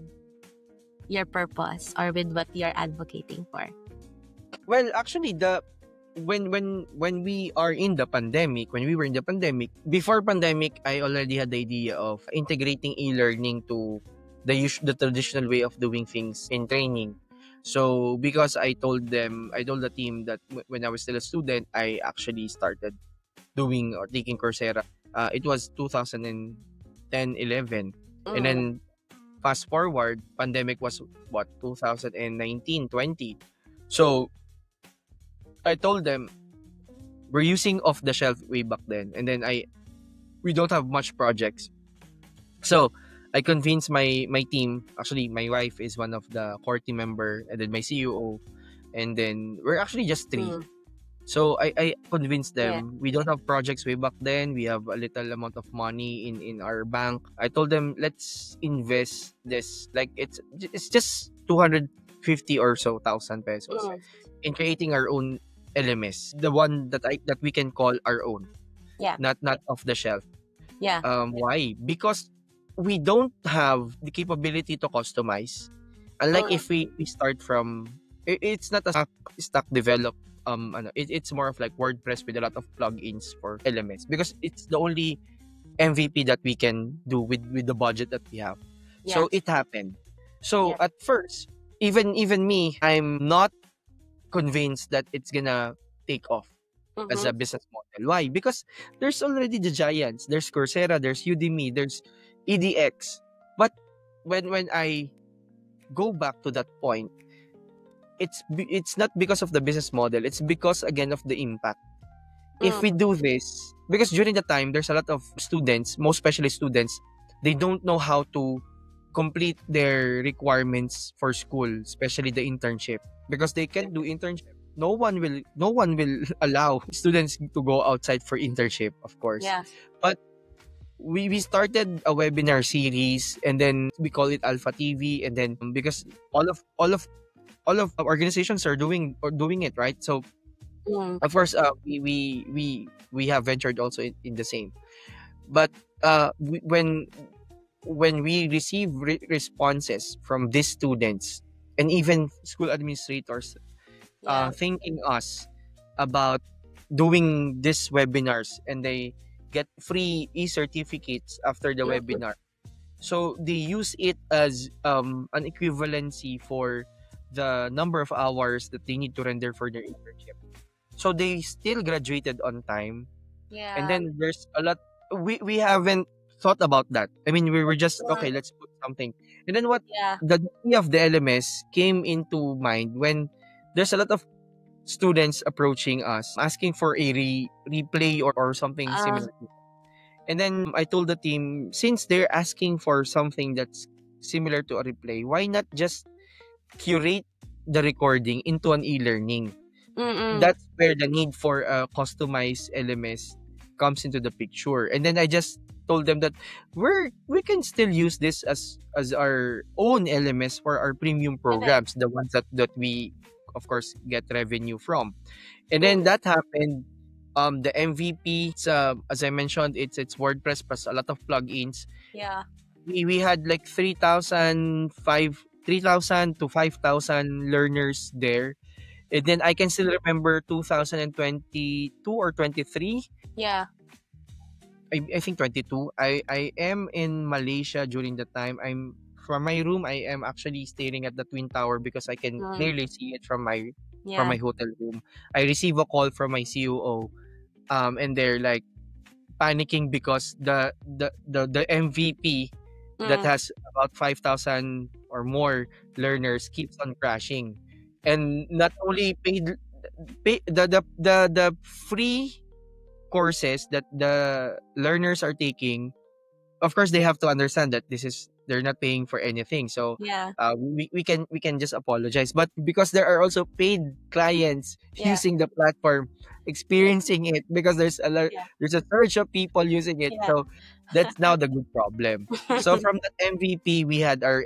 S1: your purpose or with what you're advocating for.
S2: Well, actually, the when we are in the pandemic, when we were in the pandemic, before pandemic, I already had the idea of integrating e-learning to the traditional way of doing things in training. So because I told the team that when I was still a student, I actually started doing or taking Coursera. It was 2010, 11. And
S1: Mm.
S2: then fast forward, pandemic was what, 2019, 20. So I told them we're using off the shelf way back then, and then we don't have much projects. So I convinced my team. Actually, my wife is one of the core team member, and then my CEO, and then we're actually just three.
S1: Mm.
S2: So I convinced
S1: Yeah.
S2: them we don't have projects way back then. We have a little amount of money in our bank. I told them let's invest this, like it's just 250 or so thousand pesos
S1: Mm.
S2: in creating our own LMS, the one that we can call our own,
S1: Yeah.
S2: not off the shelf.
S1: Yeah.
S2: Why? Because we don't have the capability to customize. Unlike
S1: Mm.
S2: if we start from, it's not a stock developed it's more of like WordPress with a lot of plugins for elements, because it's the only MVP that we can do with the budget that we have.
S1: Yeah.
S2: So it happened. So
S1: Yeah.
S2: at first, even me, I'm not convinced that it's gonna take off as a
S1: Mm-hmm.
S2: business model. Why? Because there's already the giants. There's Coursera, there's Udemy, there's EDX. But when I go back to that point, it's not because of the business model. It's because again of the impact. If we
S1: Mm.
S2: do this, because during the time there's a lot of students, most especially students, they don't know how to complete their requirements for school, especially the internship, because they can't do internship. No one will allow students to go outside for internship, of course.
S1: Yeah.
S2: But we started a webinar series, and then we call it Alpha TV, and then because all of organizations are doing it, right? So
S1: Mm.
S2: of course we have ventured also in the same. But when we receive responses from these students and even school administrators
S1: Yeah.
S2: thanking us about doing these webinars, and they get free e-certificates after the
S1: Mhm.
S2: webinar, so they use it as an equivalency for the number of hours that they need to render for their internship. So they still graduated on time. And
S1: Yeah.
S2: then there's a lot, we haven't thought about that. I mean, we were just okay,
S1: Mm.
S2: let's put something. And then what
S1: Yeah.
S2: the idea of the LMS came into mind when there's a lot of students approaching us asking for a replay or something
S1: Uh.
S2: similar. And then I told the team, since they're asking for something that's similar to a replay, why not just curate the recording into an e-learning?
S1: Mm-mm.
S2: That's where the need for a customized LMS comes into the picture. And then I just told them that we can still use this as our own LMS for our premium programs, the ones that we of course get revenue from. And then that happened. The MVP, as I mentioned, it's WordPress plus a lot of plugins.
S1: Yeah.
S2: We had like 3,000 to 5,000 learners there. And then I can still remember 2022 or 23.
S1: Yeah.
S2: I think 22. I am in Malaysia during the time. I'm from my room. I am actually staring at the Twin Tower because I can
S1: Mm.
S2: clearly see it from my
S1: Yeah.
S2: hotel room. I receive a call from my COO, and they're like panicking because the MVP that
S1: Mm.
S2: has about 5,000 or more learners keeps on crashing, and not only the free courses that the learners are taking, of course they have to understand that they're not paying for anything. So
S1: Yeah.
S2: we can just apologize, but because there are also paid clients
S1: Yeah.
S2: using the platform, experiencing it, because
S1: Yeah.
S2: there's a surge of people using it.
S1: Yeah.
S2: So that's now the good problem. So from that MVP, we had our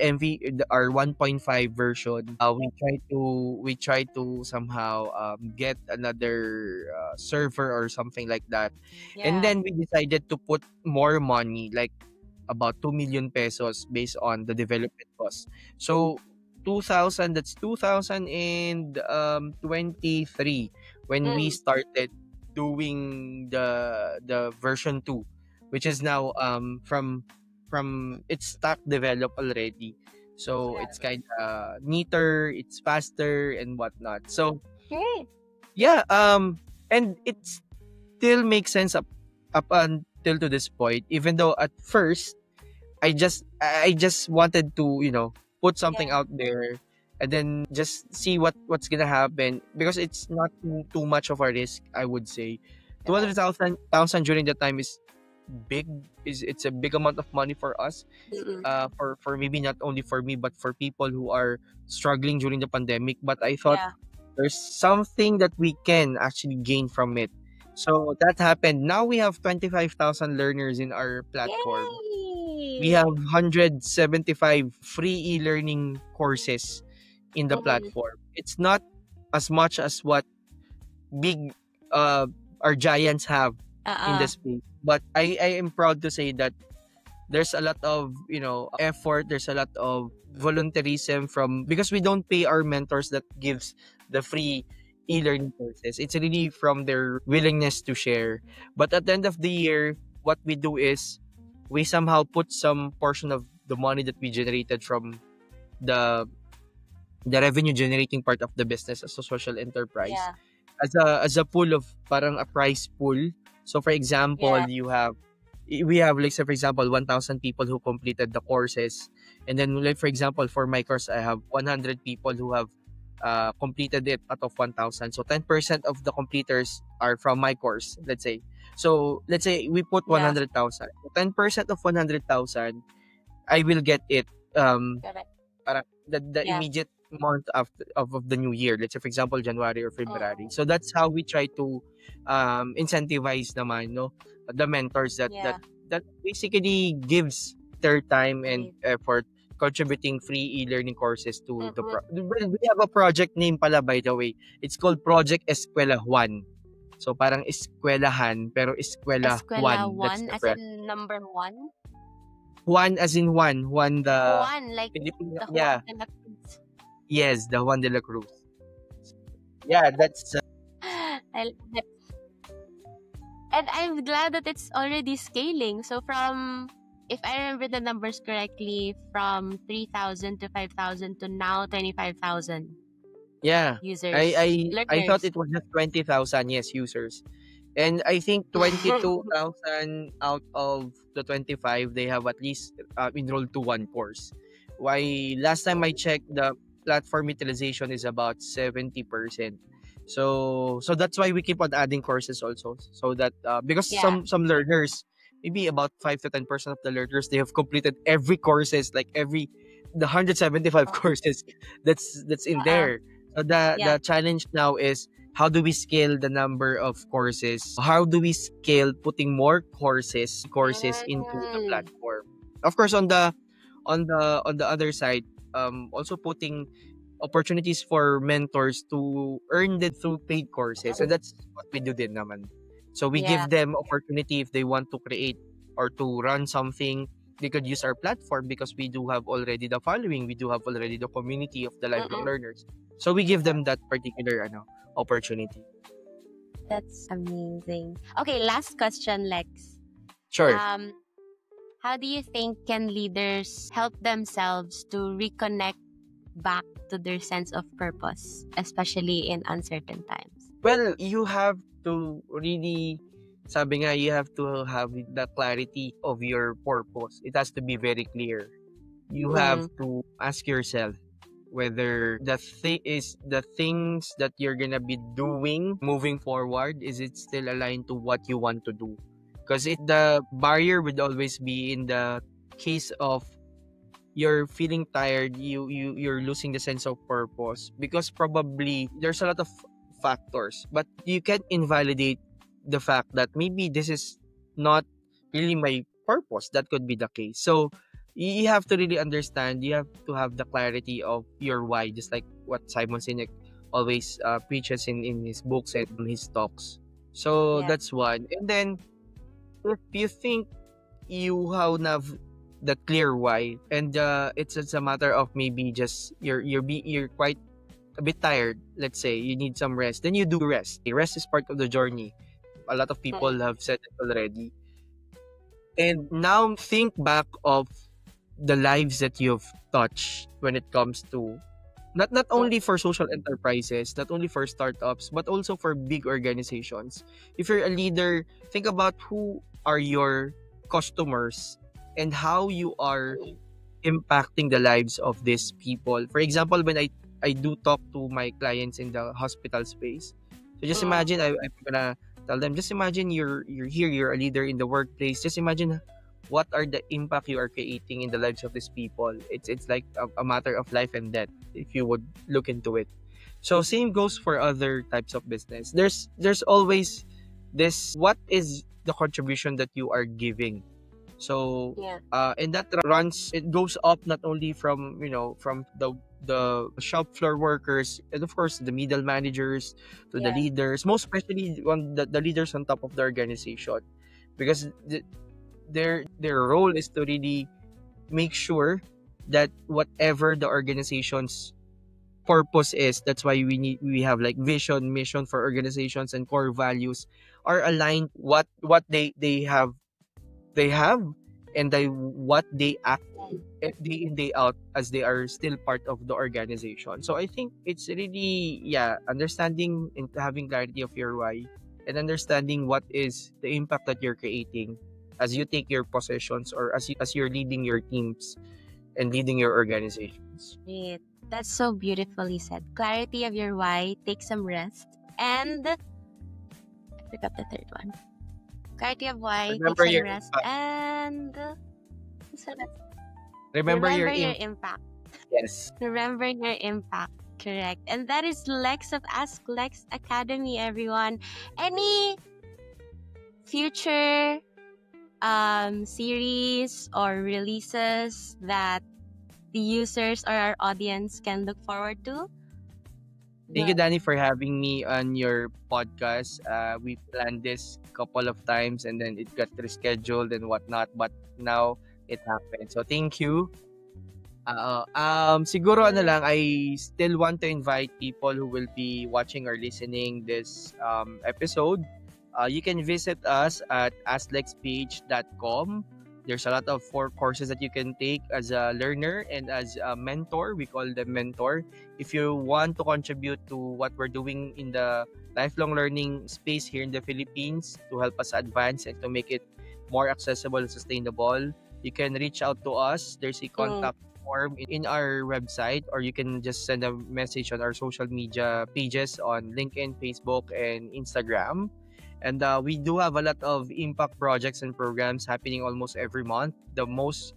S2: our 1.5 version. We try to somehow get another server or something like that. And
S1: Yeah.
S2: then we decided to put more money, like about 2 million pesos based on the development cost. So 2023, when we
S1: Mm.
S2: started doing the version 2, which is now from it's stock developed already. So
S1: Yeah.
S2: it's kind of neater, it's faster and whatnot. So
S1: Great.
S2: yeah, and it still makes sense up until to this point, even though at first I just wanted to, put something
S1: Yeah.
S2: out there and then just see what's gonna happen, because it's not too much of a risk, I would say.
S1: Correct.
S2: 200,000 during that time is big, is it's a big amount of money for us,
S1: Mm-mm.
S2: for maybe not only for me but for people who are struggling during the pandemic. But I thought
S1: Yeah.
S2: there's something that we can actually gain from it. So that happened. Now we have 25,000 learners in our platform. We
S1: Yay!
S2: have 175 free e-learning courses in the
S1: Mm-mm.
S2: platform. It's not as much as what big uh our giants have in the
S1: Uh-uh.
S2: space. But I am proud to say that there's a lot of, effort, there's a lot of volunteerism from, because we don't pay our mentors that gives the free e-learning courses. It's really from their willingness to share. But at the end of the year, what we do is we somehow put some portion of the money that we generated from the the revenue generating part of the business as a social enterprise
S1: Yeah.
S2: as a pool of, parang a prize pool. So for example,
S1: Yeah.
S2: we have, like, say for example, 1,000 people who completed the courses, and then, like, for example, for my course I have 100 people who have completed it out of 1,000. So 10% of the completers are from my course, let's say. So let's say we put
S1: Yeah.
S2: 100,000. 10% of 100,000, I will get it,
S1: Correct.
S2: para the
S1: Yeah.
S2: immediate month after of the new year, let's say for example January or February.
S1: Mm.
S2: So that's how we try to incentivize naman, no, the mentors
S1: Yeah.
S2: that basically gives their time and
S1: Great.
S2: effort contributing free e-learning courses to the
S1: Mm-mm.
S2: well, we have a project name pala, by the way. It's called Project Eskwela Juan. So parang eskwelahan pero eskwela
S1: Escuela
S2: Juan, that's
S1: one,
S2: the
S1: as
S2: correct.
S1: in number one.
S2: Juan as in Juan the
S1: Juan, like
S2: Filipino,
S1: the Juan
S2: yeah.
S1: de la Cruz.
S2: Yes, the Juan de la Cruz. Yeah, that's
S1: I love it. And I'm glad that it's already scaling. So from, if I remember the numbers correctly, from 3,000 to 5,000 to now 25,000
S2: yeah.
S1: users,
S2: I thought
S1: learners.
S2: it was just 20,000, yes, users. And I think 22,000 out of the 25, they have at least enrolled to one course. Why last time I checked, the platform utilization is about 70%. So that's why we keep on adding courses also, so that because
S1: Yeah.
S2: some learners, maybe about 5 to 10% of the learners, they have completed every courses, like every the 175
S1: Oh,
S2: courses that's in
S1: uh-uh.
S2: there. So the
S1: Yeah.
S2: challenge now is, how do we scale the number of courses? How do we scale putting more courses into the
S1: Mm.
S2: platform? Of course, on the other side, also putting opportunities for mentors to earn it through paid courses. And that's what we do din naman. So we
S1: Yeah.
S2: give them opportunity if they want to create or to run something. They could use our platform because we do have already the following. We do have already the community of the lifelong
S1: Mm-mm.
S2: learners. So we give them that particular opportunity.
S1: That's amazing. Okay, last question, Lex.
S2: Sure.
S1: How do you think can leaders help themselves to reconnect back to their sense of purpose, especially in uncertain times?
S2: Well, you have to really, sabi nga, you have to have the clarity of your purpose. It has to be very clear. You have
S1: Mm.
S2: to ask yourself whether the things that you're gonna be doing moving forward, is it still aligned to what you want to do? Because the barrier would always be in the case of you're feeling tired, you're losing the sense of purpose, because probably there's a lot of factors, but you can't invalidate the fact that maybe this is not really my purpose. That could be the case. So you have to really understand, you have to have the clarity of your why, just like what Simon Sinek always preaches in his books and his talks. So
S1: Yeah.
S2: that's one. And then if you think you have the clear why, and it's a matter of maybe just you're quite a bit tired, let's say you need some rest, then you do rest. Rest is part of the journey. A lot of people have said it already. And now think back of the lives that you've touched when it comes to not only for social enterprises, not only for startups, but also for big organizations. If you're a leader, think about who are your customers and how you are impacting the lives of these people. For example, when I do talk to my clients in the hospital space, so just imagine I'm gonna tell them, just imagine you're here, you're a leader in the workplace. Just imagine what are the impact you are creating in the lives of these people. It's like a matter of life and death if you would look into it. So same goes for other types of business. There's always this, what is the contribution that you are giving. So and that runs, it goes up not only from, from the shop floor workers, and of course the middle managers, to the leaders, most especially on the leaders on top of the organization, because their role is to really make sure that whatever the organization's purpose is, that's why we have like vision, mission for organizations, and core values are aligned. What they have and what they act day in day out as they are still part of the organization. So I think it's really understanding and having clarity of your why, and understanding what is the impact that you're creating as you take your possessions, or as you're leading your teams and leading your organizations.
S1: Great. That's so beautifully said. Clarity of your why, take some rest, and I forgot the third one. Clarity of why,
S2: Remember
S1: take some
S2: your
S1: rest,
S2: impact.
S1: and
S2: Remember your
S1: impact.
S2: Yes.
S1: Remember your impact. Correct. And that is Lex of Ask Lex Academy, everyone. Any future series or releases that the users or our audience can look forward to?
S2: Thank you, Danny, for having me on your podcast. We planned this couple of times and then it got rescheduled and whatnot, but now it happened. So thank you. Siguro ano lang, I still want to invite people who will be watching or listening this episode. You can visit us at aslexpage.com. There's a lot of 4 courses that you can take as a learner and as a mentor. We call them mentor. If you want to contribute to what we're doing in the lifelong learning space here in the Philippines to help us advance and to make it more accessible and sustainable, you can reach out to us. There's a contact form in our website, or you can just send a message on our social media pages on LinkedIn, Facebook, and Instagram. And we do have a lot of impact projects and programs happening almost every month. The most,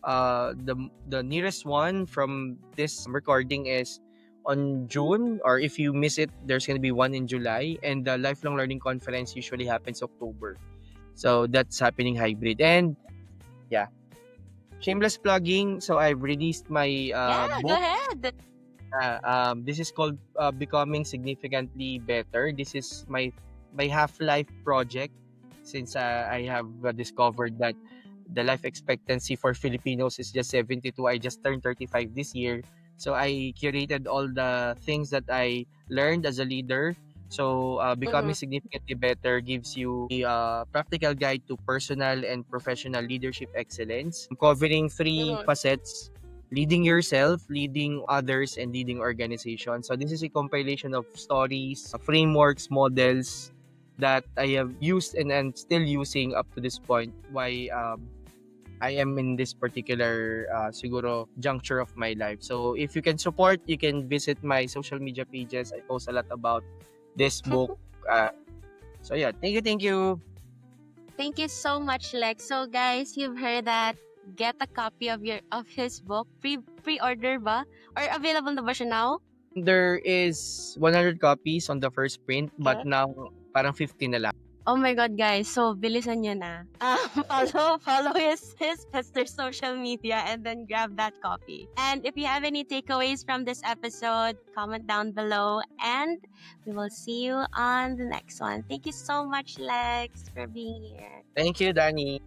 S2: the nearest one from this recording is on June, or if you miss it, there's going to be one in July. And the Lifelong Learning Conference usually happens October. So that's happening hybrid. And yeah, shameless plugging. So I've released my
S1: Go
S2: book.
S1: ahead.
S2: This is called Becoming Significantly Better. This is my half-life project, since I have discovered that the life expectancy for Filipinos is just 72. I just turned 35 this year. So I curated all the things that I learned as a leader. So Becoming Significantly Better gives you a practical guide to personal and professional leadership excellence, covering 3 facets: leading yourself, leading others, and leading organizations. So this is a compilation of stories, frameworks, models that I have used and still using up to this point, why I am in this particular siguro juncture of my life. So if you can support, you can visit my social media pages. I post a lot about this book. So yeah, thank you.
S1: Thank you so much, Lex. So guys, you've heard that. Get a copy of his book. Pre-order ba? Or available na ba siya now?
S2: There is 100 copies on the first print, but now parang 50 na lang.
S1: Oh my God, guys. So, bilisan nyo na. Follow his their social media and then grab that copy. And if you have any takeaways from this episode, comment down below and we will see you on the next one. Thank you so much, Lex, for being here.
S2: Thank you, Danny.